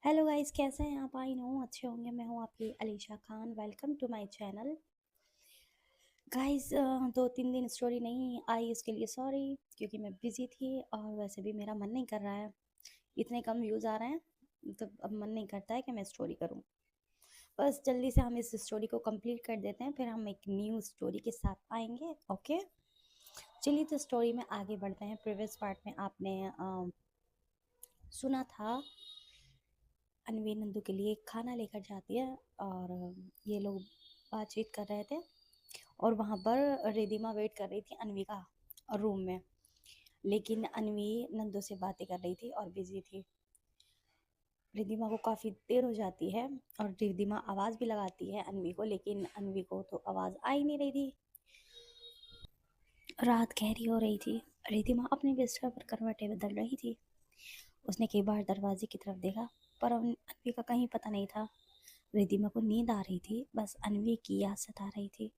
Hello guys, कैसे हैं आप? आई नो अच्छे होंगे। मैं हूँ आपकी Alisha Khan. Welcome to my channel. Guys, 2-3 दिन स्टोरी नहीं आई, इसके लिए सॉरी, क्योंकि मैं बिजी थी और वैसे भी मेरा मन नहीं कर रहा है। इतने कम व्यूज़ आ रहे हैं तो अब मन नहीं करता है कि मैं स्टोरी करूँ। बस जल्दी से हम इस स्टोरी को कंप्लीट कर देते हैं, फिर हम एक न्यू स्टोरी के साथ आएंगे। ओके, चलिए तो स्टोरी में आगे बढ़ते हैं। प्रीवियस पार्ट में आपने सुना था अनवी नंदू के लिए खाना लेकर जाती है और ये लोग बातचीत कर रहे थे और वहाँ पर रिदिमा वेट कर रही थी अनवी का रूम में। लेकिन अनवी नंदू से बातें कर रही थी और बिजी थी। रिदिमा को काफ़ी देर हो जाती है और रिदिमा आवाज़ भी लगाती है अनवी को, लेकिन अनवी को तो आवाज़ आ ही नहीं रही थी। रात गहरी हो रही थी। रिदिमा अपने बिस्तर पर करवटें बदल रही थी। उसने कई बार दरवाजे की तरफ देखा, पर अनवी का कहीं पता नहीं था। रिदिमा को नींद आ रही थी, बस अनवी की याद सता रही थी।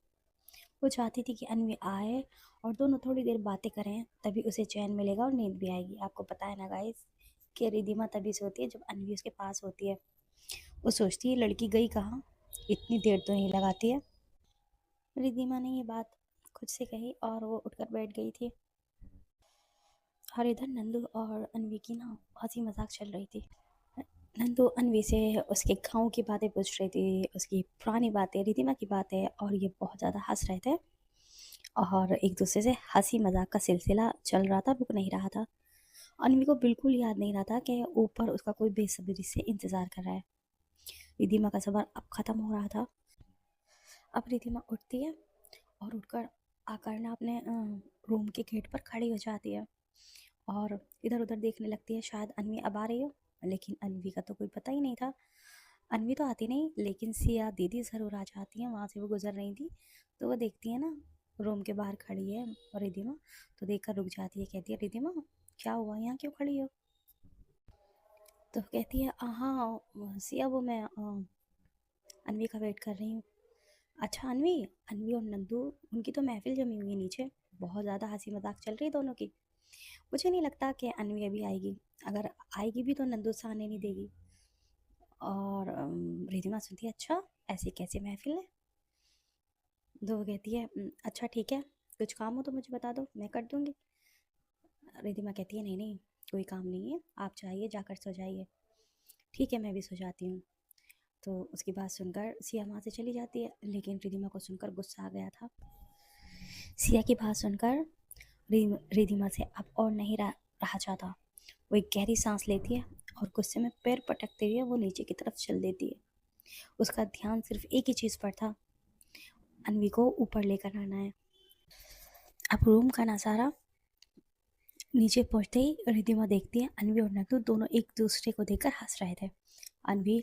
वो चाहती थी कि अनवी आए और दोनों थोड़ी देर बातें करें, तभी उसे चैन मिलेगा और नींद भी आएगी। आपको पता है ना गाइस कि रिदिमा तभी सोती है जब अनवी उसके पास होती है। वो सोचती है लड़की गई कहाँ, इतनी देर तो नहीं लगाती है। रिदिमा ने ये बात खुद से कही और वो उठकर बैठ गई थी। और इधर नंदू और अनवी की ना हंसी मजाक चल रही थी। नंदू अनवी से उसके गाँव की बातें पूछ रही थी, उसकी पुरानी बातें, रिदिमा की बातें, और ये बहुत ज़्यादा हंस रहे थे और एक दूसरे से हंसी मजाक का सिलसिला चल रहा था, रुक नहीं रहा था। अनवी को बिल्कुल याद नहीं रहा था कि ऊपर उसका कोई बेसब्री से इंतज़ार कर रहा है। रिदिमा का सफ़र अब ख़त्म हो रहा था। अब रिदिमा उठती है और उठकर आकर ना अपने रूम के गेट पर खड़ी हो जाती है और इधर उधर देखने लगती है, शायद अनवी अब आ रही हो। लेकिन अनवी का तो कोई पता ही नहीं था। अनवी तो आती नहीं, लेकिन सिया दीदी ज़रूर आ जाती हैं। वहाँ से वो गुजर रही थी तो वो देखती है ना रूम के बाहर खड़ी है और रिधिमा, तो देखकर रुक जाती है। कहती है, रिधिमा क्या हुआ, यहाँ क्यों खड़ी हो? तो कहती है, हाँ सिया, वो मैं अनवी का वेट कर रही हूँ। अच्छा अनवी, अनवी और नंदू, उनकी तो महफिल जमी हुई है नीचे। बहुत ज़्यादा हंसी मजाक चल रही है दोनों की। मुझे नहीं लगता कि अनवी अभी आएगी। अगर आएगी भी तो नंदू से आने नहीं देगी। और रिधिमा सुनती है, अच्छा ऐसी कैसी महफिल है? तो वो कहती है, अच्छा ठीक है, कुछ काम हो तो मुझे बता दो, मैं कर दूंगी। रिधिमा कहती है, नहीं नहीं, कोई काम नहीं है, आप जाइए, जाकर सो जाइए। ठीक है, मैं भी सो जाती हूँ। तो उसकी बात सुनकर सिया वहाँ से चली जाती है, लेकिन रिधिमा को सुनकर गुस्सा आ गया था। सिया की बात सुनकर रिधिमा से अब और नहीं रहा जाता। वो एक गहरी सांस लेती है और गुस्से में पैर पटकते हुए वो नीचे की तरफ चल देती है। उसका ध्यान सिर्फ एक ही चीज़ पर था, अनवी को ऊपर लेकर आना है। अब रूम का नज़ारा नीचे पहुंचते ही रिधिमा देखती है अनवी और नंदू दोनों एक दूसरे को देखकर हंस रहे थे। अनवी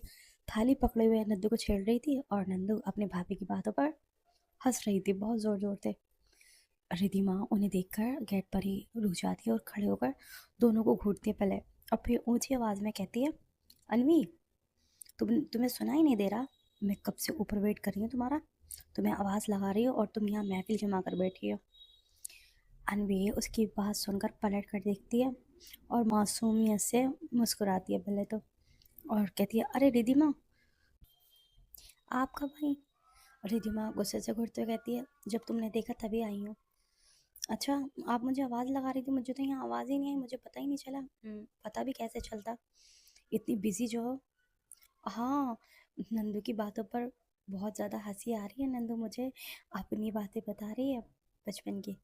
थाली पकड़े हुए नंदू को छेड़ रही थी और नंदू अपने भाभी की बातों पर हंस रही थी बहुत जोर जोर से। रिधिमा उन्हें देखकर गेट पर ही रुक जाती है और खड़े होकर दोनों को घूरती है पहले, और फिर ऊंची आवाज में कहती है, अनवी, तुम्हें सुना ही नहीं दे रहा? मैं कब से ऊपर वेट कर रही हूँ तुम्हारा। तुम्हें आवाज़ लगा रही हो और तुम यहाँ महफिल जमा कर बैठी हो। अनवी उसकी बात सुनकर पलट कर देखती है और मासूमियत से मुस्कुराती है पहले तो, और कहती है, अरे रिधिमा, आप कब आई? रिधिमा गुस्से से घुरते हुए कहती है, जब तुमने देखा तभी आई हूँ। अच्छा, आप मुझे आवाज़ लगा रही थी, मुझे तो यहाँ आवाज़ ही नहीं आई, मुझे पता ही नहीं चला। पता भी कैसे चलता, इतनी बिजी जो हो। हाँ, नंदू की बातों पर बहुत ज़्यादा हंसी आ रही है। नंदू मुझे अपनी बातें बता रही है बचपन की।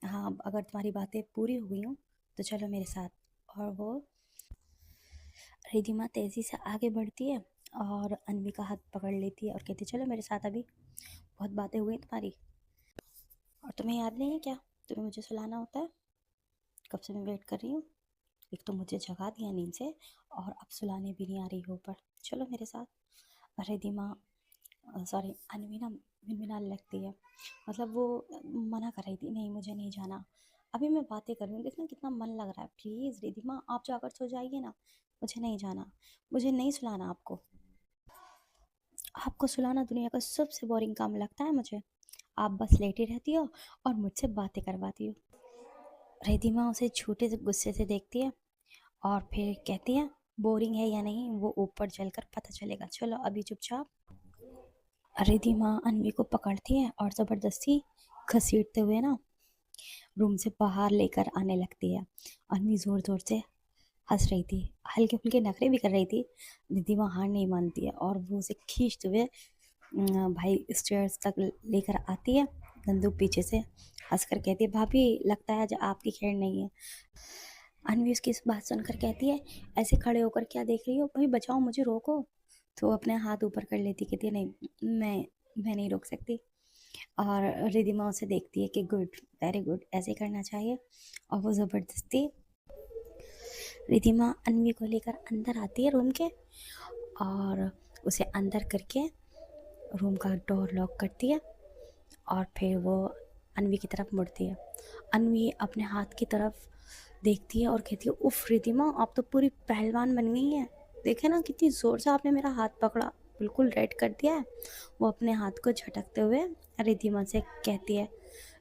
हाँ, अगर तुम्हारी बातें पूरी हो गई हों तो चलो मेरे साथ। और वो रिधिमा तेज़ी से आगे बढ़ती है और अनवी का हाथ पकड़ लेती है और कहती है, चलो मेरे साथ, अभी बहुत बातें हो गई तुम्हारी। और तुम्हें याद नहीं है क्या, तुम्हें मुझे सुलाना होता है? कब से मैं वेट कर रही हूँ। एक तो मुझे जगा दिया नींद से और अब सुलाने भी नहीं आ रही हो ऊपर। चलो मेरे साथ। रिधिमा, सॉरी, अनवी ना मिनमिनाने लगती है। मतलब वो मना कर रही थी, नहीं मुझे नहीं जाना, अभी मैं बातें कर रही हूँ, देखना कितना मन लग रहा है, प्लीज़ रिधिमा आप जाकर सो जाइए ना, मुझे नहीं जाना, मुझे नहीं सुलाना आपको। आपको सुलाना दुनिया का सबसे बोरिंग काम लगता है मुझे। आप बस लेटी रहती हो और मुझसे बातें करवाती हो। रिधिमा उसे झूठे से गुस्से से देखती है और फिर कहती है, बोरिंग है या नहीं वो ऊपर चलकर पता चलेगा। चलो अभी चुपचाप। रिधिमा अन्वी को पकड़ती है और जबरदस्ती घसीटते हुए ना रूम से बाहर लेकर आने लगती है। अन्वी जोर जोर से हंस रही थी, हल्के फुल्के नखरे भी कर रही थी। रिधिमा हार नहीं मानती है और वो उसे खींचते हुए भाई स्टेयर्स तक लेकर आती है। नंदू पीछे से हंसकर कहती है, भाभी लगता है आज आपकी खैर नहीं है। अन्वी उसकी इस बात सुनकर कहती है, ऐसे खड़े होकर क्या देख रही हो, भाई बचाओ मुझे, रोको। तो वो अपने हाथ ऊपर कर लेती, कहती है नहीं, मैं नहीं रोक सकती। और रिधिमा उसे देखती है कि गुड, वेरी गुड, ऐसे करना चाहिए। और वो ज़बरदस्ती रिधिमा अन्वी को लेकर अंदर आती है रूम के और उसे अंदर करके रूम का डोर लॉक करती है। और फिर वो अन्वी की तरफ मुड़ती है। अन्वी अपने हाथ की तरफ देखती है और कहती है, उफ रिधिमा आप तो पूरी पहलवान बन गई हैं, देखे ना कितनी ज़ोर से आपने मेरा हाथ पकड़ा, बिल्कुल रेड कर दिया है। वो अपने हाथ को झटकते हुए रिधिमा से कहती है।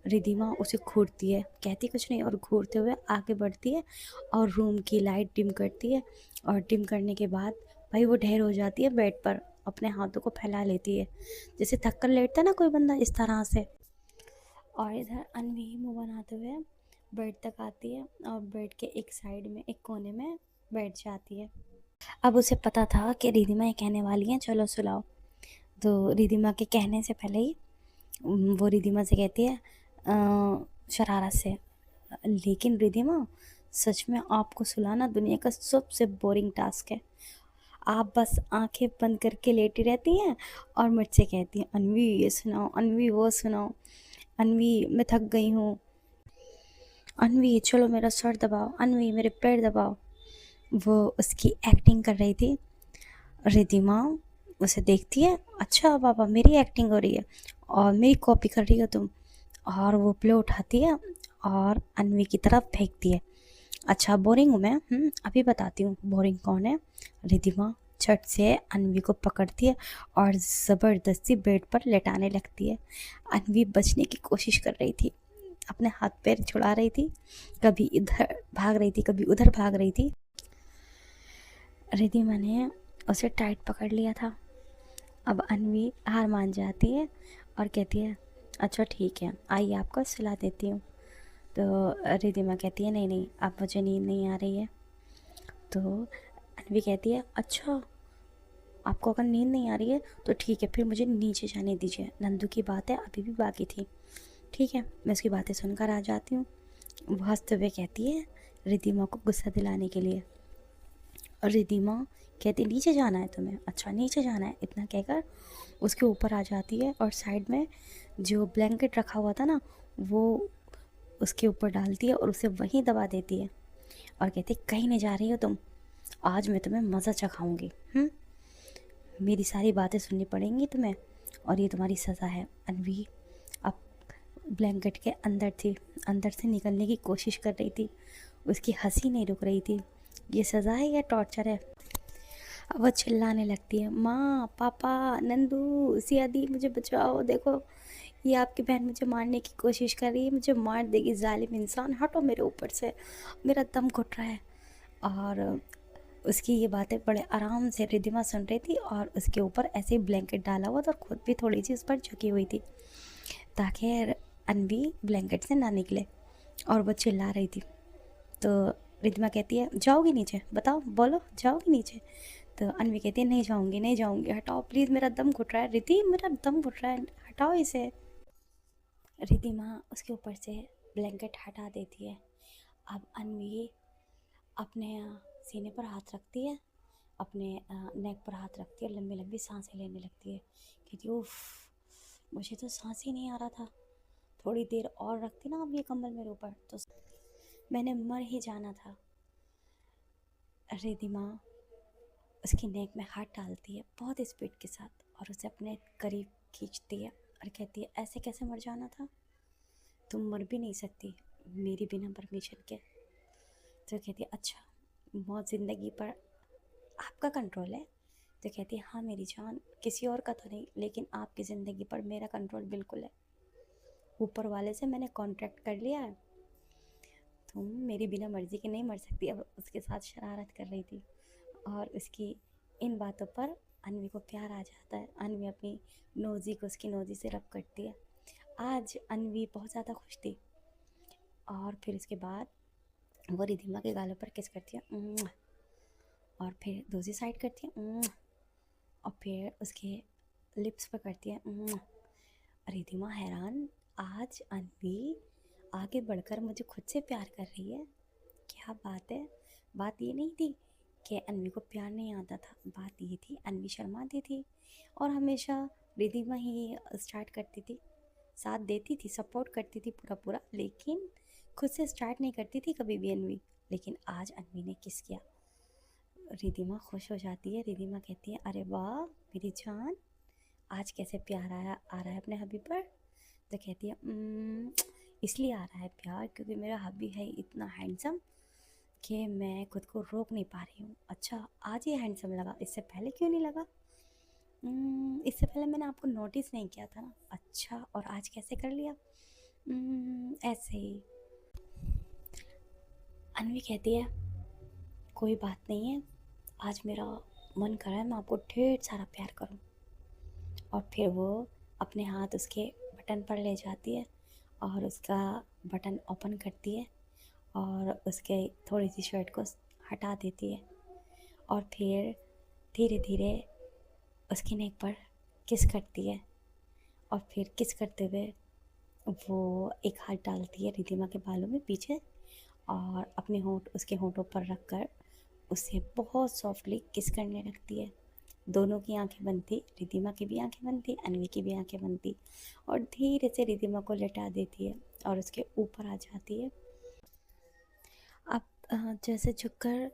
रिधिमा उसे घूरती है, कहती कुछ नहीं और घूरते हुए आगे बढ़ती है और रूम की लाइट डिम करती है। और डिम करने के बाद भाई वो ढेर हो जाती है बेड पर, अपने हाथों को फैला लेती है जैसे थक कर लेटता है ना कोई बंदा, इस तरह से। और इधर अन्वी मुंह बनाते हुए बेड तक आती है और बेड के एक साइड में, एक कोने में बैठ जाती है। अब उसे पता था कि रिधिमा ये कहने वाली है चलो सुलाओ। तो रिधिमा के कहने से पहले ही वो रिधिमा से कहती है शरारत से, लेकिन रिधिमा सच में आपको सुलाना दुनिया का सबसे बोरिंग टास्क है। आप बस आंखें बंद करके लेटी रहती हैं और मुझसे कहती हैं, अन्वी ये सुनाओ, अन्वी वो सुनाओ, अन्वी मैं थक गई हूँ, अन्वी चलो मेरा सर दबाओ, अन्वी मेरे पैर दबाओ। वो उसकी एक्टिंग कर रही थी। रिधिमा उसे देखती है, अच्छा पापा मेरी एक्टिंग हो रही है और मेरी कॉपी कर रही हो तुम। और वो पिलो उठाती है और अन्वी की तरफ फेंकती है। अच्छा बोरिंग हूँ मैं, अभी बताती हूँ बोरिंग कौन है। रिधिमा झट से अन्वी को पकड़ती है और ज़बरदस्ती बेड पर लेटाने लगती है। अन्वी बचने की कोशिश कर रही थी, अपने हाथ पैर छुड़ा रही थी, कभी इधर भाग रही थी कभी उधर भाग रही थी। रिधिमा ने उसे टाइट पकड़ लिया था। अब अन्वी हार मान जाती है और कहती है, अच्छा ठीक है आइए आपको सुला देती हूँ। तो रिधिमा कहती है, नहीं नहीं अब मुझे नींद नहीं आ रही है। तो अन्वी कहती है, अच्छा आपको अगर नींद नहीं आ रही है तो ठीक है, फिर मुझे नीचे जाने दीजिए, नंदू की बात है अभी भी बाकी थी। ठीक है मैं उसकी बातें सुनकर आ जाती हूँ। वो हंसते हुए कहती है रिधिमा को गुस्सा दिलाने के लिए। और रिधिमा कहती, नीचे जाना है तुम्हें, अच्छा नीचे जाना है, इतना कहकर उसके ऊपर आ जाती है और साइड में जो ब्लैंकेट रखा हुआ था ना वो उसके ऊपर डालती है और उसे वहीं दबा देती है। और कहती, कहीं नहीं जा रही हो तुम, आज मैं तुम्हें मज़ा चखाऊंगी। मेरी सारी बातें सुननी पड़ेंगी तुम्हें और ये तुम्हारी सज़ा है। अन्वी अब ब्लैंकेट के अंदर थी, अंदर से निकलने की कोशिश कर रही थी, उसकी हंसी नहीं रुक रही थी। ये सज़ा है या टॉर्चर है? अब वो चिल्लाने लगती है, माँ पापा नंदू सियादी मुझे बचाओ, देखो ये आपकी बहन मुझे मारने की कोशिश कर रही है, मुझे मार देगी, जालिम इंसान हटो मेरे ऊपर से, मेरा दम घुट रहा है। और उसकी ये बातें बड़े आराम से रिधिमा सुन रही थी और उसके ऊपर ऐसे ही ब्लैंकेट डाला हुआ था और खुद भी थोड़ी सी उस पर झुकी हुई थी ताकि अन्वी ब्लैंकेट से ना निकले। और वो चिल्ला रही थी। तो रिधिमा कहती है, जाओगी नीचे, बताओ बोलो जाओगी नीचे? तो अन्वी कहती है, नहीं जाऊँगी नहीं जाऊँगी, हटाओ प्लीज़, मेरा दम घुट रहा है रिधि, मेरा दम घुट रहा है, हटाओ इसे। रिधिमा उसके ऊपर से ब्लैंकेट हटा देती है। अब अन्वी अपने सीने पर हाथ रखती है, अपने नेक पर हाथ रखती है, लंबी लंबी सांसें लेने लगती है। कहती, उफ मुझे तो सांस ही नहीं आ रहा था, थोड़ी देर और रखती ना अब ये कंबल मेरे ऊपर तो मैंने मर ही जाना था। रिधिमा उसकी नेक में हाथ डालती है बहुत स्पीड के साथ और उसे अपने करीब खींचती है और कहती है, ऐसे कैसे मर जाना था, तुम मर भी नहीं सकती मेरी बिना परमिशन के। तो कहती है, अच्छा मौत ज़िंदगी पर आपका कंट्रोल है? तो कहती है, हाँ मेरी जान, किसी और का तो नहीं लेकिन आपकी ज़िंदगी पर मेरा कंट्रोल बिल्कुल है, ऊपर वाले से मैंने कॉन्ट्रैक्ट कर लिया है, तुम मेरी बिना मर्ज़ी के नहीं मर सकती। अब उसके साथ शरारत कर रही थी और उसकी इन बातों पर अन्वी को प्यार आ जाता है। अन्वी अपनी नोज़ी को उसकी नोज़ी से रब करती है। आज अन्वी बहुत ज़्यादा खुश थी। और फिर उसके बाद वो रिधिमा के गालों पर किस करती है, और फिर दूसरी साइड करती है, और फिर उसके लिप्स पर करती है। रिधिमा हैरान, आज अन्वी आगे बढ़कर मुझे खुद से प्यार कर रही है, क्या बात है। बात ये नहीं थी कि अन्वी को प्यार नहीं आता था, बात ये थी अन्वी शर्माती थी और हमेशा रिधिमा ही स्टार्ट करती थी, साथ देती थी, सपोर्ट करती थी पूरा पूरा, लेकिन खुद से स्टार्ट नहीं करती थी कभी भी अन्वी। लेकिन आज अन्वी ने किस किया, रिधिमा खुश हो जाती है। रिधिमा कहती है, अरे वाह मेरी जान, आज कैसे प्यार आ रहा है अपने हबी पर। तो कहती है, इसलिए आ रहा है प्यार क्योंकि मेरा हबी है इतना हैंडसम कि मैं खुद को रोक नहीं पा रही हूँ। अच्छा आज ही हैंडसम लगा, इससे पहले क्यों नहीं लगा? इससे पहले मैंने आपको नोटिस नहीं किया था ना। अच्छा, और आज कैसे कर लिया? ऐसे ही। अन्वी कहती है, कोई बात नहीं है, आज मेरा मन कर रहा है मैं आपको ढेर सारा प्यार करूं। और फिर वो अपने हाथ उसके बटन पर ले जाती है और उसका बटन ओपन करती है और उसके थोड़ी सी शर्ट को हटा देती है और फिर धीरे धीरे उसकी नेक पर किस करती है। और फिर किस करते हुए वो एक हाथ डालती है रिधिमा के बालों में पीछे और अपने होंठ उसके होंठों पर रख कर उसे बहुत सॉफ्टली किस करने लगती है। दोनों की आंखें बंद थी, रिधिमा की भी आंखें बंद थी, अन्वी की भी आंखें बंद थी, और धीरे से रिधिमा को लेटा देती है और उसके ऊपर आ जाती है। अब जैसे झुककर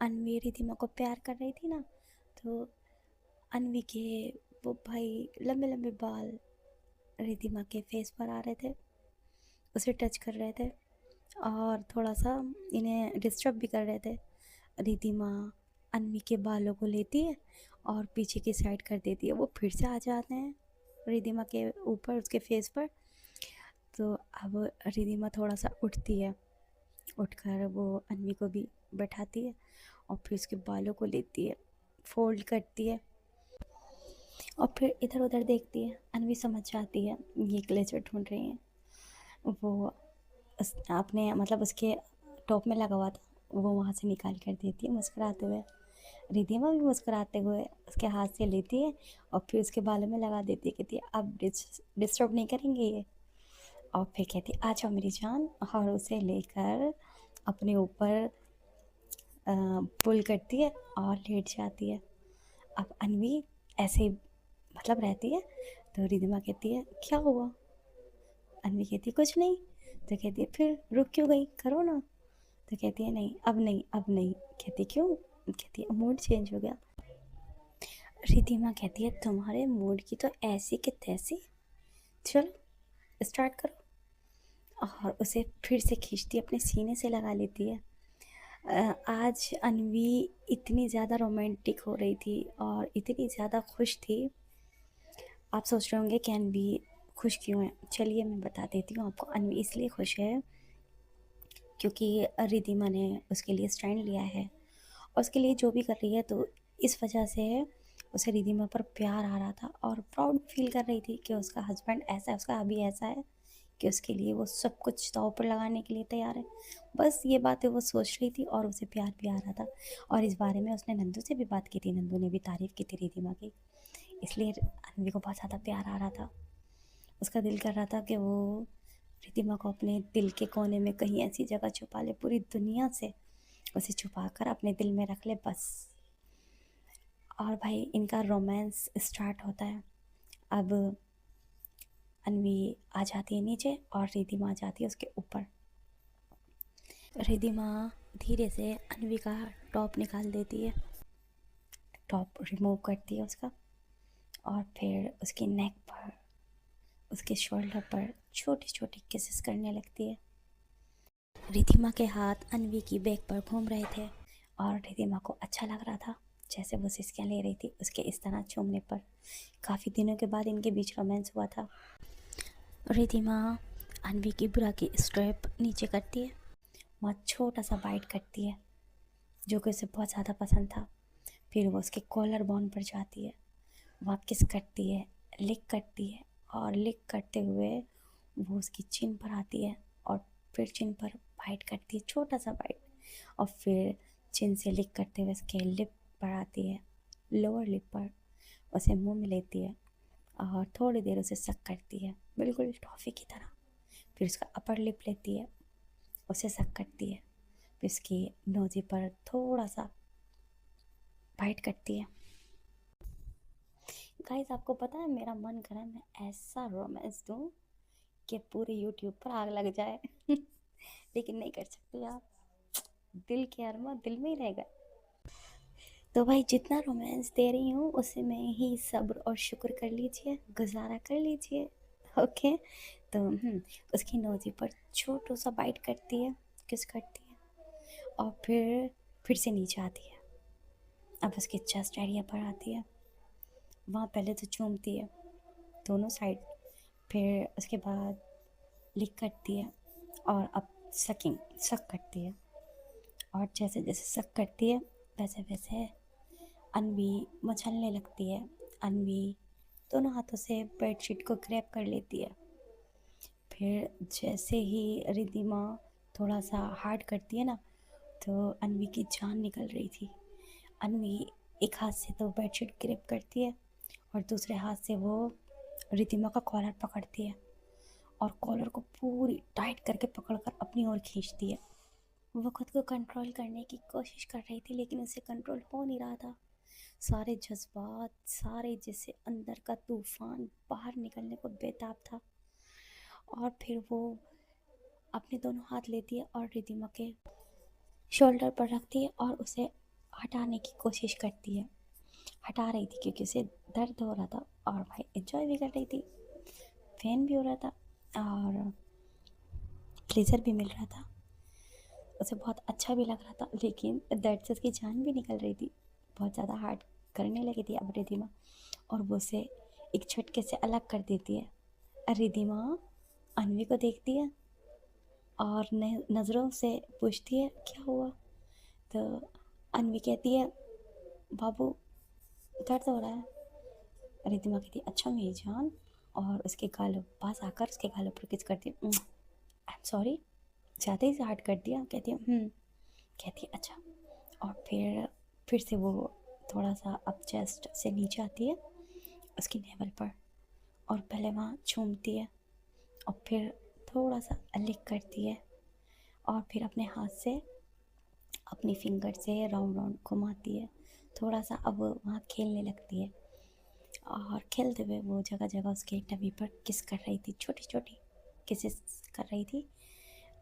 अन्वी रिधिमा को प्यार कर रही थी ना, तो अन्वी के वो भाई लंबे लंबे बाल रिधिमा के फेस पर आ रहे थे, उसे टच कर रहे थे और थोड़ा सा इन्हें डिस्टर्ब भी कर रहे थे। रिधिमा अन्वी के बालों को लेती है और पीछे की साइड कर देती है, वो फिर से आ जाते हैं रिधिमा के ऊपर उसके फेस पर। तो अब रिधिमा थोड़ा सा उठती है, उठकर वो अन्वी को भी बैठाती है और फिर उसके बालों को लेती है, फोल्ड करती है और फिर इधर उधर देखती है। अन्वी समझ जाती है ये क्लेचर ढूंढ रही है। वो अपने मतलब उसके टॉप में लगा हुआ था, वो वहाँ से निकाल कर देती है मुस्कुराते हुए। रिधिमा भी मुस्कुराते हुए उसके हाथ से लेती है और फिर उसके बालों में लगा देती है, कहती है अब डिस्टर्ब नहीं करेंगे ये। और फिर कहती है आ जाओ मेरी जान, और उसे लेकर अपने ऊपर पुल करती है और लेट जाती है। अब अन्वी ऐसे मतलब रहती है, तो रिधिमा कहती है क्या हुआ? अन्वी कहती है कुछ नहीं। तो कहती है फिर रुक क्यों गई, करो ना। तो कहती है नहीं अब नहीं अब नहीं। कहती क्यों? कहती है मूड चेंज हो गया। रिधिमा कहती है तुम्हारे मूड की तो ऐसी कि तैसी, चलो स्टार्ट करो। और उसे फिर से खींचती अपने सीने से लगा लेती है। आज अन्वी इतनी ज़्यादा रोमांटिक हो रही थी और इतनी ज़्यादा खुश थी। आप सोच रहे होंगे कि अन्वी खुश क्यों है, चलिए मैं बता देती हूँ आपको। अन्वी इसलिए खुश है क्योंकि रिधिमा ने उसके लिए स्टैंड लिया है और उसके लिए जो भी कर रही है, तो इस वजह से उसे रिधिमा पर प्यार आ रहा था और प्राउड फील कर रही थी कि उसका हस्बैंड ऐसा है, उसका अभी ऐसा है कि उसके लिए वो सब कुछ दांव पर लगाने के लिए तैयार है। बस ये बातें वो सोच रही थी और उसे प्यार भी आ रहा था। और इस बारे में उसने नंदू से भी बात की थी, नंदू ने भी तारीफ़ की थी रिधिमा की, इसलिए अन्वी को बहुत ज़्यादा प्यार आ रहा था। उसका दिल कर रहा था कि वो रिधिमा को अपने दिल के कोने में कहीं ऐसी जगह छुपा ले, पूरी दुनिया से उसे छुपा कर अपने दिल में रख ले बस। और भाई इनका रोमांस स्टार्ट होता है। अब अन्वी आ जाती है नीचे और रिधिमा आ जाती है उसके ऊपर। रिधिमा धीरे से अन्वी का टॉप निकाल देती है, टॉप रिमूव करती है उसका, और फिर उसकी नेक पर उसके शोल्डर पर छोटी छोटी किसेस करने लगती है। रिधिमा के हाथ अन्वी की बैक पर घूम रहे थे और रिधिमा को अच्छा लग रहा था जैसे वो सिसकियाँ ले रही थी उसके इस तरह चूमने पर। काफ़ी दिनों के बाद इनके बीच रोमांस हुआ था। रिधिमा अन्वी की ब्रा की स्ट्रैप नीचे करती है, वहाँ छोटा सा बाइट करती है जो कि उसे बहुत ज़्यादा पसंद था। फिर वो उसके कॉलर बोन पर जाती है, वहाँ किस करती है, लिक करती है, और लिक करते हुए वो उसकी चिन पर आती है और फिर चिन पर बाइट करती है, छोटा सा बाइट, और फिर चिन से लिक करते हुए उसके लिप पर आती है, लोअर लिप पर, उसे मुंह में लेती है और थोड़ी देर उसे सक करती है, बिल्कुल टॉफ़ी की तरह। फिर उसका अपर लिप लेती है, उसे सक करती है, फिर उसकी नोज़ी पर थोड़ा सा बाइट करती है। गाइस, आपको पता है मेरा मन कर रहा है मैं ऐसा रोमांस दूँ कि पूरे यूट्यूब पर आग लग जाए लेकिन नहीं कर सकती आप, दिल के अरमा दिल में ही रहेगा। तो भाई जितना रोमांस दे रही हूँ उसे में ही सब्र और शुक्र कर लीजिए, गुजारा कर लीजिए। ओके, तो उसकी नोज़ी पर छोटू सा बाइट करती है, किस करती है, और फिर से नीचे आती है। अब उसके चेस्ट एरिया पर आती है, वहाँ पहले तो चूमती है दोनों साइड, फिर उसके बाद लिक करती है, और अब सक करती है, और जैसे जैसे सक करती है वैसे वैसे अन्वी मचलने लगती है। अन्वी दोनों हाथों से बेडशीट को ग्रैब कर लेती है। फिर जैसे ही रिद्धिमा थोड़ा सा हार्ड करती है ना, तो अन्वी की जान निकल रही थी। अन्वी एक हाथ से तो बेडशीट ग्रैब करती है और दूसरे हाथ से वो रिद्धिमा का कॉलर पकड़ती है और कॉलर को पूरी टाइट करके पकड़कर अपनी ओर खींचती है। वो खुद को कंट्रोल करने की कोशिश कर रही थी लेकिन उसे कंट्रोल हो नहीं रहा था। सारे जज्बात, सारे जैसे अंदर का तूफान बाहर निकलने को बेताब था। और फिर वो अपने दोनों हाथ लेती है और रिद्धिमा के शोल्डर पर रखती है और उसे हटाने की कोशिश करती है। हटा रही थी क्योंकि उसे दर्द हो रहा था और भाई एंजॉय भी कर रही थी, फैन भी हो रहा था और प्लेजर भी मिल रहा था, उसे बहुत अच्छा भी लग रहा था, लेकिन दर्द से उसकी जान भी निकल रही थी। बहुत ज़्यादा हार्ड करने लगी थी अब रिद्धिमा, और वो उसे एक झटके से अलग कर देती है। रिद्धिमा अन्वी को देखती है और नज़रों से पूछती है क्या हुआ। तो अन्वी कहती है बाबू दर्द हो रहा है। रिद्धिमा कहती है अच्छा मेरी जान, और उसके गालों पास आकर उसके गालों पर किस करती है। आई एम सॉरी, ज़्यादा ही हार्ड कर दिया। कहती है कहती है अच्छा, और फिर से वो थोड़ा सा अप चेस्ट से नीचे आती है उसकी नेवल पर, और पहले वहाँ चूमती है और फिर थोड़ा सा लिक करती है, और फिर अपने हाथ से अपनी फिंगर से राउंड राउंड घुमाती है, थोड़ा सा अब वहाँ खेलने लगती है, और खेलते हुए वो जगह जगह उसके टमी पर किस कर रही थी, छोटी छोटी किसेस कर रही थी।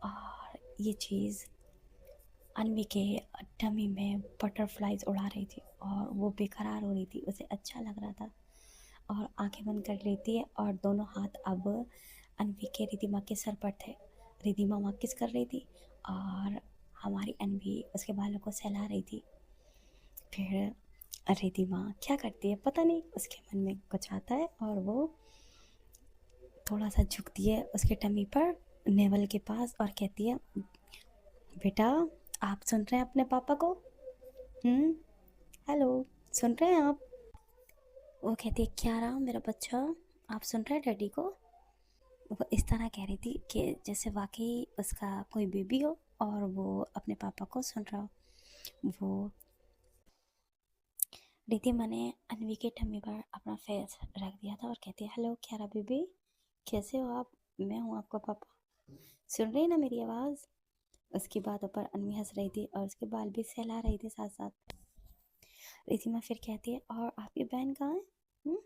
और ये चीज़ अन्वी के टमी में बटरफ्लाइज उड़ा रही थी और वो बेकरार हो रही थी, उसे अच्छा लग रहा था, और आंखें बंद कर लेती है और दोनों हाथ अब अन्वी के रिद्धिमा के सर पर थे। रिद्धिमा वहाँ किस कर रही थी और हमारी अन्वी उसके बालों को सहला रही थी। फिर रिद्धिमा क्या करती है पता नहीं, उसके मन में कुछ आता है और वो थोड़ा सा झुकती है उसके टमी पर नेवल के पास और कहती है बेटा आप सुन रहे हैं अपने पापा को? हेलो, सुन रहे हैं आप? वो कहती है क्या रहा मेरा बच्चा, आप सुन रहे हैं डैडी को? वो इस तरह कह रही थी कि जैसे वाकई उसका कोई बेबी हो और वो अपने पापा को सुन रहा हो। वो रिद्धिमा ने अन्वी के टम्मी पर अपना फेस रख दिया था और कहती है हेलो क्यारा बेबी, कैसे हो आप? मैं हूँ आपका पापा, सुन रही ना मेरी आवाज़? उसकी बातों पर अन्वी हंस रही थी और उसके बाल भी सहला रही थी साथ साथ। रिद्धिमा फिर कहती है और आपकी बहन कहाँ है?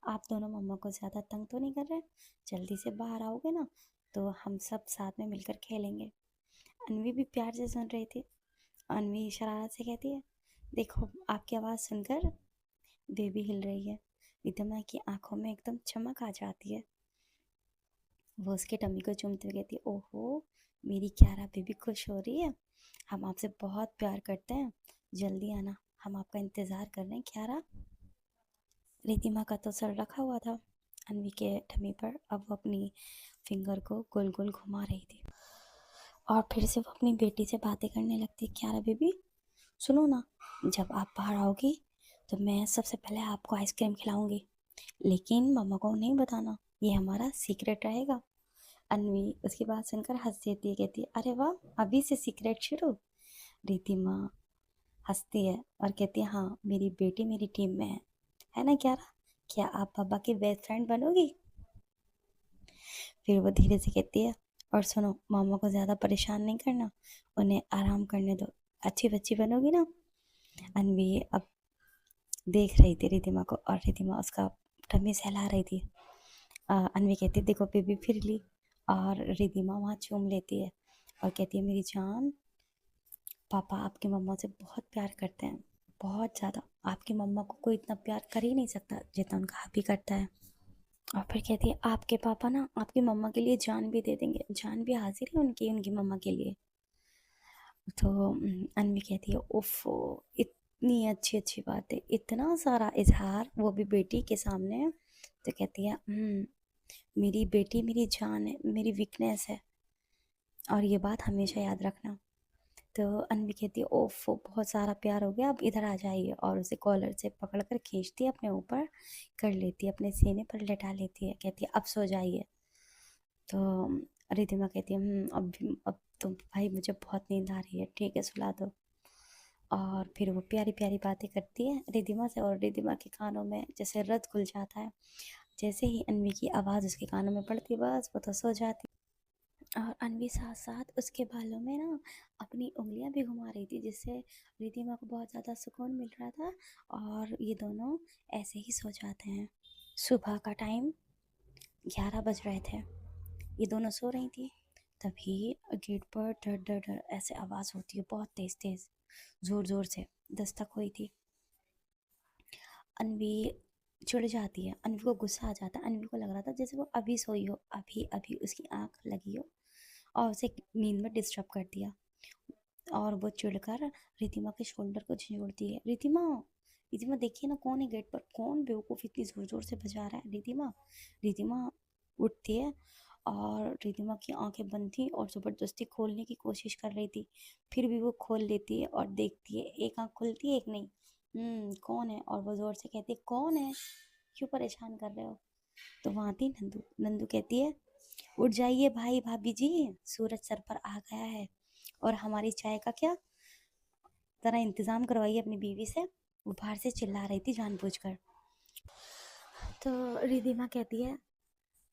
आप दोनों मम्मा को ज़्यादा तंग तो नहीं कर रहे? जल्दी से बाहर आओगे ना तो हम सब साथ में मिलकर खेलेंगे। अन्वी भी प्यार से सुन रही थी। अन्वी शरारत से कहती है देखो आपकी आवाज़ सुनकर बेबी हिल रही है। रिद्धिमा की आंखों में एकदम चमक आ जाती है। वो उसके टम्मी को चूमते हुए कहती है ओहो मेरी क्यारा बेबी खुश हो रही है, हम आपसे बहुत प्यार करते हैं, जल्दी आना, हम आपका इंतज़ार कर रहे हैं क्यारा। रिद्धिमा का तो सर रखा हुआ था अन्वी के टमी पर, अब वो अपनी फिंगर को गोल गोल घुमा रही थी और फिर से वो अपनी बेटी से बातें करने लगती। क्यारा बेबी सुनो ना, जब आप बाहर आओगी तो मैं सबसे पहले आपको आइसक्रीम खिलाऊंगी, लेकिन मम्मा को नहीं बताना, ये हमारा सीक्रेट रहेगा। अन्वी उसकी बात सुनकर हंस देती है, कहती है अरे वाह, अभी से सीक्रेट शुरू। रिद्धिमा हंसती है और कहती है हाँ, मेरी बेटी मेरी टीम में है ना क्यारा, क्या आप पापा की बेस्ट फ्रेंड बनोगी? फिर वो धीरे से कहती है और सुनो, मामा को ज्यादा परेशान नहीं करना, उन्हें आराम करने दो, अच्छी बच्ची बनोगी ना? अनवी अब देख रही थी रिधिमा को, और रिधिमा उसका टमी सहला रही थी। अनवी कहती है देखो बेबी फिर ली, और रिधिमा वहाँ चूम लेती है और कहती है मेरी जान, पापा आपकी मम्मा से बहुत प्यार करते हैं, बहुत ज़्यादा। आपकी मम्मा को कोई इतना प्यार कर ही नहीं सकता जितना उनका आप ही करता है। और फिर कहती है आपके पापा ना आपकी मम्मा के लिए जान भी दे देंगे, जान भी हाजिर है उनकी उनकी मम्मा के लिए। तो अनवी कहती है उफ, इतनी अच्छी अच्छी बात है, इतना सारा इजहार, वो भी बेटी के सामने। तो कहती है मेरी बेटी मेरी जान है, मेरी वीकनेस है, और ये बात हमेशा याद रखना। तो अनवी कहती है ओफ, बहुत सारा प्यार हो गया, अब इधर आ जाइए, और उसे कॉलर से पकड़ कर खींचती है, अपने ऊपर कर लेती है, अपने सीने पर लेटा लेती है, कहती है अब सो जाइए। तो रिधिमा कहती है अब तो भाई मुझे बहुत नींद आ रही है, ठीक है सुला दो। और फिर वो प्यारी प्यारी बातें करती है रिधिमा से, और रिधिमा के कानों में जैसे रत खुल जाता है। जैसे ही अनवी की आवाज़ उसके कानों में पड़ती, बस वो तो सो जाती। और अनवी साथ साथ उसके बालों में ना अपनी उंगलियां भी घुमा रही थी, जिससे रिधिमा को बहुत ज़्यादा सुकून मिल रहा था, और ये दोनों ऐसे ही सो जाते हैं। सुबह का टाइम 11 बज रहे थे, ये दोनों सो रही थी। तभी गेट पर डर डर डर ऐसे आवाज़ होती है, बहुत तेज़ तेज़, ज़ोर ज़ोर से दस्तक हुई थी। अनवी चिढ़ जाती है, अनवी को गुस्सा आ जाता है, अनवी को लग रहा था जैसे वो अभी सोई हो, अभी अभी उसकी आंख लगी हो और उसे नींद में डिस्टर्ब कर दिया। और वो चिढ़कर रिधिमा के शोल्डर को झंझोड़ती है, रिधिमा रिधिमा देखिए ना कौन है गेट पर, कौन बेवकूफ़ इतनी ज़ोर ज़ोर से बजा रहा है, रिधिमा। रिधिमा उठती है, और रिधिमा की आंखें बंद थी और ज़बरदस्ती खोलने की कोशिश कर रही थी, फिर भी वो खोल लेती है और देखती है, एक आंख खुलती है एक नहीं। कौन है? और वो ज़ोर से कहती है कौन है, क्यों परेशान कर रहे हो? तो वहाँ थी नंदू। नंदू कहती है उठ जाइए भाई भाभी जी, सूरज सर पर आ गया है, और हमारी चाय का क्या, ज़रा इंतज़ाम करवाइए अपनी बीवी से। वो बाहर से चिल्ला रही थी जानबूझकर। तो रिधिमा कहती है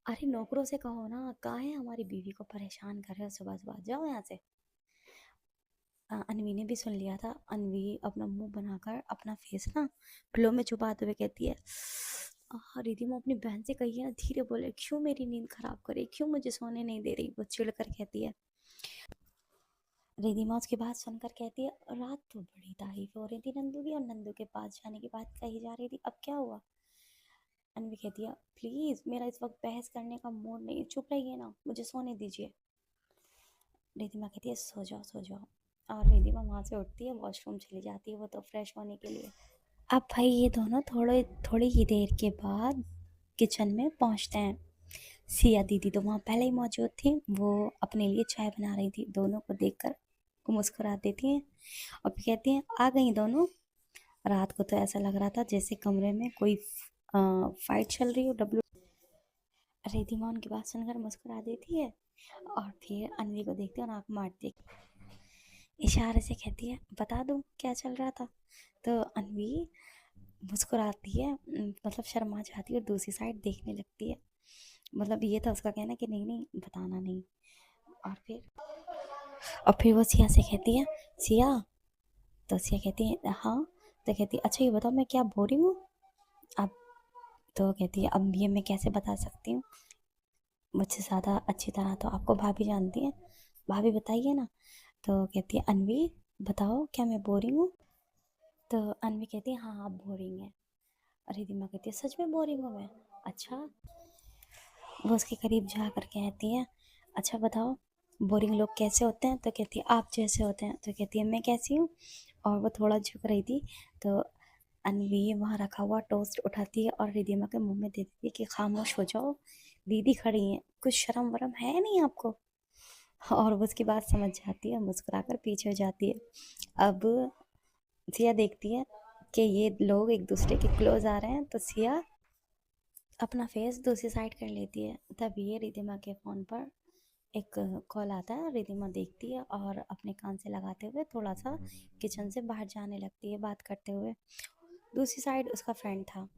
अरे नौकरों से कहो ना, कहाँ है हमारी बीवी को परेशान कर रहे हो सुबह सुबह, जाओ यहाँ से। अनवी ने भी सुन लिया था। अनवी अपना मुंह बनाकर अपना फेस ना पिलो में छुपाते हुए कहती है रिधिमा अपनी बहन से कहिए ना धीरे बोले, क्यों मेरी नींद खराब करे, क्यों मुझे सोने नहीं दे रही, वो चिढ़ कर कहती है। रिधिमा उसकी बात सुनकर कहती है रात तो बड़ी तारीफ हो रही थी नंदू की, और नंदू के पास जाने की बात कही जा रही थी, अब क्या हुआ? अनवी कहती है प्लीज मेरा इस वक्त बहस करने का मूड नहीं है, चुप रहिए ना, मुझे सोने दीजिए। रिधिमा कहती है सो जाओ सो जाओ, और रिधिमा वहाँ से उठती है, वॉशरूम चली जाती है वो तो फ्रेश होने के लिए। अब भाई ये दोनों थोड़े थोड़ी ही देर के बाद किचन में पहुँचते हैं। सिया दीदी तो वहाँ पहले ही मौजूद थी, वो अपने लिए चाय बना रही थी, दोनों को देखकर वो मुस्कुरा देती हैं और फिर कहती हैं आ गई दोनों। रात को तो ऐसा लग रहा था जैसे कमरे में कोई फाइट चल रही हो, डब्ल्यू। रिधिमा उनकी बात सुनकर मुस्कुरा देती है, और फिर अनवी को देखती है और आँख मारती है, इशारे से कहती है बता दूँ क्या चल रहा था? तो अनवी मुस्कुराती है, मतलब शर्मा जाती है और दूसरी साइड देखने लगती है। मतलब ये था उसका कहना कि नहीं नहीं बताना नहीं। और फिर वो सिया से कहती है सिया, तो सिया कहती है हाँ। तो कहती है अच्छा ये बताओ मैं क्या बोरिंग हूँ अब? तो कहती है अब ये मैं कैसे बता सकती हूँ, मुझसे ज़्यादा अच्छी तरह तो आपको भाभी जानती हैं, भाभी बताइए ना। तो कहती है अनवी बताओ क्या मैं बोरिंग हूँ? तो अनवी कहती है हाँ आप बोरिंग है। रिधिमा कहती है सच में बोरिंग हूँ मैं? अच्छा। वो उसके करीब जा कर कहती है अच्छा बताओ बोरिंग लोग कैसे होते हैं? तो कहती है आप जैसे होते हैं। तो कहती है मैं कैसी हूँ? और वो थोड़ा झुक रही थी, तो अनवी वहाँ रखा हुआ टोस्ट उठाती है और रिधिमा के मुंह में दे देती है कि खामोश हो जाओ, दीदी खड़ी हैं, कुछ शर्म वरम है नहीं आपको? और वो उसकी बात समझ जाती है, मुस्कुराकर पीछे हो जाती है। अब जिया देखती है कि ये लोग एक दूसरे के क्लोज आ रहे हैं, तो सिया अपना फेस दूसरी साइड कर लेती है। तब ये रिधिमा के फ़ोन पर एक कॉल आता है। रिधिमा देखती है और अपने कान से लगाते हुए थोड़ा सा किचन से बाहर जाने लगती है बात करते हुए। दूसरी साइड उसका फ्रेंड था।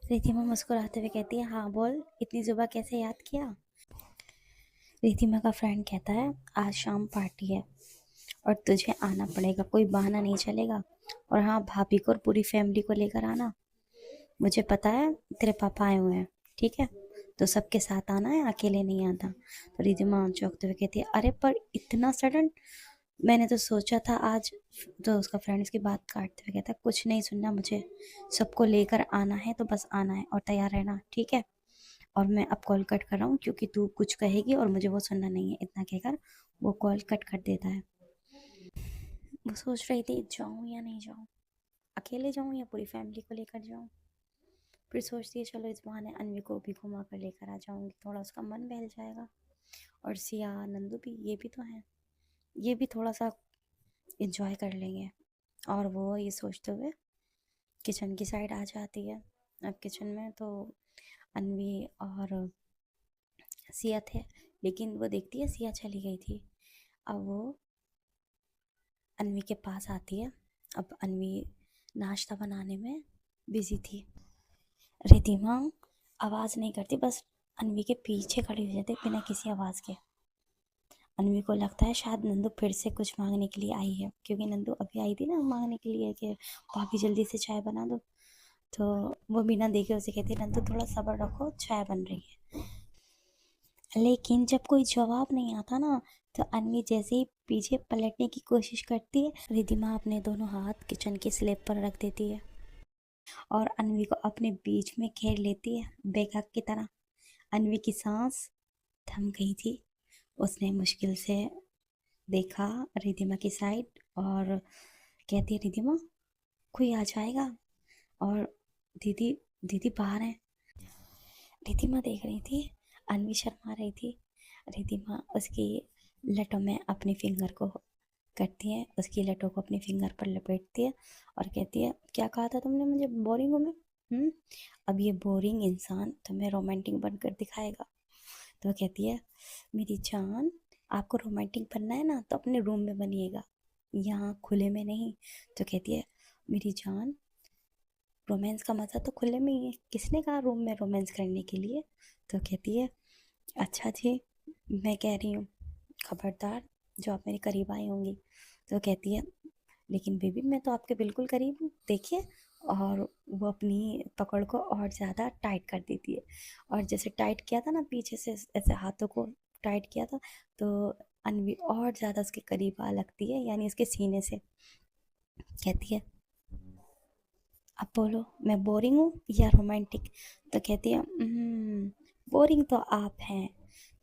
रिधिमा मुस्कुराते हुए कहती है, हाँ बोल, इतनी सुबह कैसे याद किया? रिधिमा का फ्रेंड कहता है, आज शाम पार्टी है और तुझे आना पड़ेगा, कोई बहाना नहीं चलेगा। और हाँ, भाभी को और पूरी फैमिली को लेकर आना। मुझे पता है तेरे पापा आए हुए हैं, ठीक है, तो सबके साथ आना है, अकेले नहीं आता। तो रिधिमा चौंकते हुए कहती है, अरे पर इतना सडन, मैंने तो सोचा था आज। तो उसका फ्रेंड इसकी बात काटते हुए कहता है, कुछ नहीं सुनना मुझे, सबको लेकर आना है तो बस आना है और तैयार रहना, ठीक है। और मैं अब कॉल कट कर रहा हूँ क्योंकि तू कुछ कहेगी और मुझे वो सुनना नहीं है। इतना कहकर वो कॉल कट कर देता है। वो सोच रही थी जाऊँ या नहीं जाऊँ, अकेले जाऊँ या पूरी फैमिली को लेकर जाऊँ। फिर सोचती है चलो इस बहाने अन्वी को भी घुमा कर लेकर आ जाऊँगी, थोड़ा उसका मन बहल जाएगा। और सिया नंदू भी, ये भी तो हैं, ये भी थोड़ा सा इंजॉय कर लेंगे। और वो ये सोचते हुए किचन की साइड आ जाती है। अब किचन में तो अन्वी और सिया थे, लेकिन वो देखती है सिया चली गई थी। अब वो अन्वी के पास आती है। अब अन्वी नाश्ता बनाने में बिजी थी। रिधिमा आवाज़ नहीं करती, बस अन्वी के पीछे खड़ी हो जाती बिना किसी आवाज़ के। अन्वी को लगता है शायद नंदू फिर से कुछ मांगने के लिए आई है, क्योंकि नंदू अभी आई थी ना मांगने के लिए कि भाभी जल्दी से चाय बना दो। तो वो बिना देखे उसे कहती है, नंदू थोड़ा सब्र रखो, चाय बन रही है। लेकिन जब कोई जवाब नहीं आता ना, तो अन्वी जैसे ही पीछे पलटने की कोशिश करती है, रिधिमा अपने दोनों हाथ किचन के स्लैब पर रख देती है और अन्वी को अपने बीच में घेर लेती है बेघक की तरह। अन्वी की सांस थम गई थी। उसने मुश्किल से देखा रिधिमा की साइड और कहती है, रिधिमा कोई आ जाएगा। और दीदी, दीदी बाहर है। रिधिमा देख रही थी, अन्वी शर्मा रही थी। रिधिमा उसकी लटों में अपनी फिंगर को करती है, उसकी लटों को अपनी फिंगर पर लपेटती है और कहती है, क्या कहा था तुमने मुझे, बोरिंग हूँ मैं? अब ये बोरिंग इंसान तुम्हें रोमांटिक बनकर दिखाएगा। तो कहती है, मेरी जान, आपको रोमांटिक बनना है ना तो अपने रूम में बनिएगा, यहाँ खुले में नहीं। तो कहती है, मेरी जान, रोमांस का मज़ा तो खुले में ही है, किसने कहा रूम में रोमांस करने के लिए? तो कहती है, अच्छा जी, मैं कह रही हूँ, खबरदार जो आप मेरे करीब आई होंगी। तो कहती है, लेकिन बेबी मैं तो आपके बिल्कुल करीब हूँ, देखिए। और वो अपनी पकड़ को और ज़्यादा टाइट कर देती है। और जैसे टाइट किया था ना पीछे से, ऐसे हाथों को टाइट किया था, तो अनवी और ज़्यादा उसके करीब आ लगती है, यानी उसके सीने से। कहती है, अब बोलो, मैं बोरिंग हूँ या रोमांटिक? तो कहती है, बोरिंग तो आप हैं।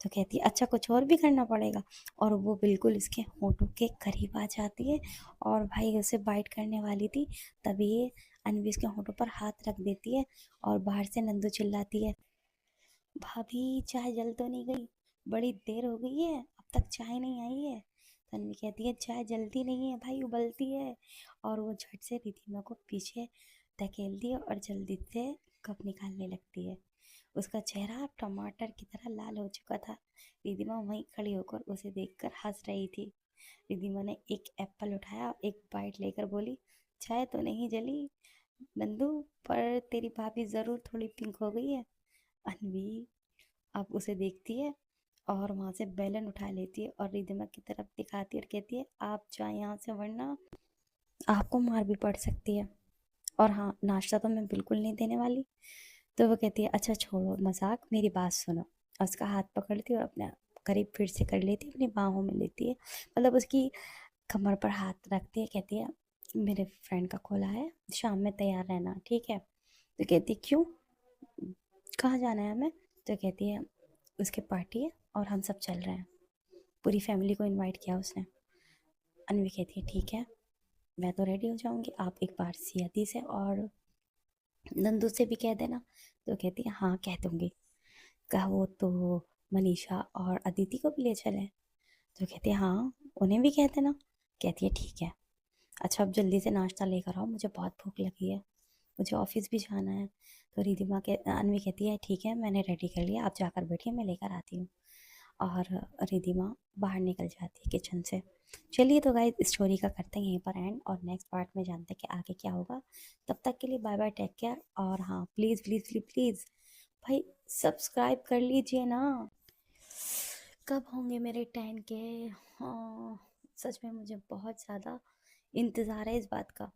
तो कहती है, अच्छा कुछ और भी करना पड़ेगा। और वो बिल्कुल इसके होठों के करीब आ जाती है और भाई उसे बाइट करने वाली थी, तभी ये अनवी उसके होठों पर हाथ रख देती है। और बाहर से नंदू चिल्लाती है, भाभी चाय जल तो नहीं गई? बड़ी देर हो गई है, अब तक चाय नहीं आई है। तन्वी कहती है, चाय जलती नहीं है भाई, उबलती है। और वो झट से रिधिमा को पीछे धकेलती है और जल्दी से कप निकालने लगती है। उसका चेहरा टमाटर की तरह लाल हो चुका था। रिधिमा वहीं खड़ी होकर उसे देखकर हंस रही थी। रिधिमा ने एक एप्पल उठाया, एक बाइट लेकर बोली, चाय तो नहीं जली नंदू, पर तेरी भाभी ज़रूर थोड़ी पिंक हो गई है। अनवी अब उसे देखती है और वहां से बैलन उठा लेती है और रिधिमा की तरफ दिखाती है और कहती है, आप जाए यहाँ से वरना आपको मार भी पड़ सकती है। और हाँ, नाश्ता तो मैं बिल्कुल नहीं देने वाली। तो वो कहती है, अच्छा छोड़ो मजाक, मेरी बात सुनो। और उसका हाथ पकड़ती है और अपने करीब फिर से कर लेती है, अपनी बाहों में लेती है, मतलब उसकी कमर पर हाथ रखती है। कहती है, मेरे फ्रेंड का कॉल आया है, शाम में तैयार रहना, ठीक है? तो कहती है, क्यों, कहाँ जाना है हमें? तो कहती है, उसकी पार्टी है और हम सब चल रहे हैं, पूरी फैमिली को इनवाइट किया उसने। अनवी कहती है, ठीक है, मैं तो रेडी हो जाऊंगी, आप एक बार सियाती से और नंदू से भी कह देना। तो कहती है, हाँ कह दूंगी। कहा, वो तो मनीषा और अदिति को भी ले चले? तो कहती है, हाँ उन्हें भी कह देना। कहती है, ठीक है। अच्छा अब जल्दी से नाश्ता लेकर आओ, मुझे बहुत भूख लगी है, मुझे ऑफिस भी जाना है। तो रिधिमा के अनवी कहती है ठीक है मैंने रेडी कर लिया, आप जाकर बैठिए मैं लेकर आती हूँ। और रिधिमा बाहर निकल जाती है किचन से। चलिए तो गाइस स्टोरी का करते हैं यहीं पर एंड, और नेक्स्ट पार्ट में जानते हैं कि आगे क्या होगा। तब तक के लिए बाय बाय, टेक केयर। और हाँ प्लीज़ प्लीज़ प्लीज़ प्लीज़ भाई सब्सक्राइब कर लीजिए ना। कब होंगे मेरे 10K? हाँ सच में मुझे बहुत ज़्यादा इंतज़ार है इस बात का।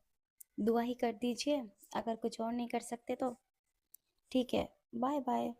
दुआ ही कर दीजिए, अगर कुछ और नहीं कर सकते तो ठीक है। Bye bye.